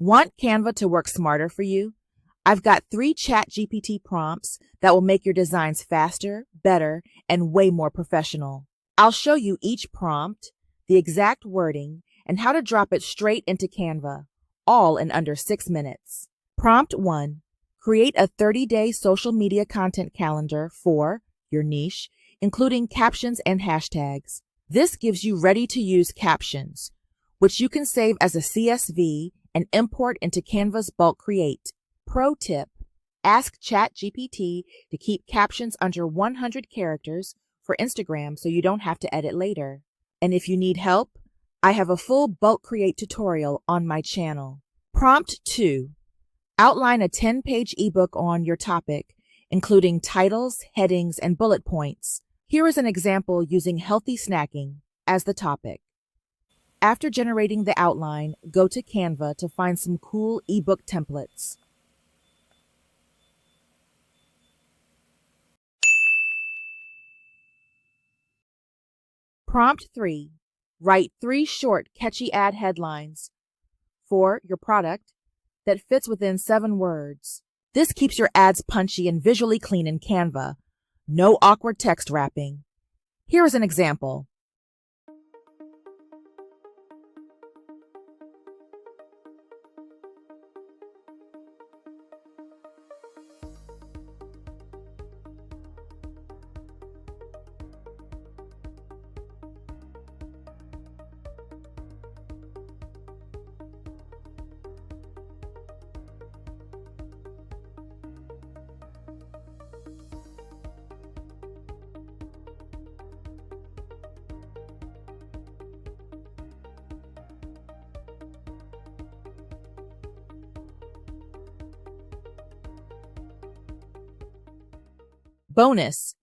Want Canva to work smarter for you? I've got 3 ChatGPT prompts that will make your designs faster, better, and way more professional. I'll show you each prompt, the exact wording, and how to drop it straight into Canva, all in under 6 minutes. Prompt 1. Create a 30-day social media content calendar for your niche, including captions and hashtags. This gives you ready-to-use captions, which you can save as a CSV and import into Canva's bulk create. Pro tip: ask ChatGPT to keep captions under 100 characters for Instagram so you don't have to edit later. And if you need help, I have a full bulk create tutorial on my channel. Prompt 2. Outline a 10-page ebook on your topic, including titles, headings, and bullet points. Here is an example using healthy snacking as the topic. After generating the outline, go to Canva to find some cool ebook templates. Prompt 3. Write 3 short, catchy ad headlines for your product that fits within 7 words. This keeps your ads punchy and visually clean in Canva. No awkward text wrapping. Here is an example. Bonus: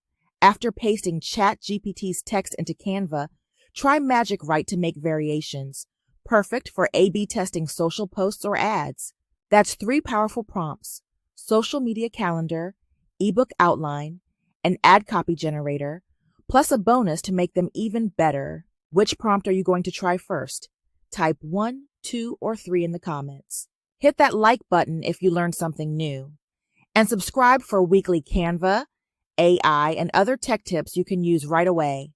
after pasting ChatGPT's text into Canva, try Magic Write to make variations. Perfect for A/B testing social posts or ads. That's 3 powerful prompts: social media calendar, ebook outline, and ad copy generator, plus a bonus to make them even better. Which prompt are you going to try first? Type 1, 2, or 3 in the comments. Hit that like button if you learned something new. And subscribe for weekly Canva, AI, and other tech tips you can use right away.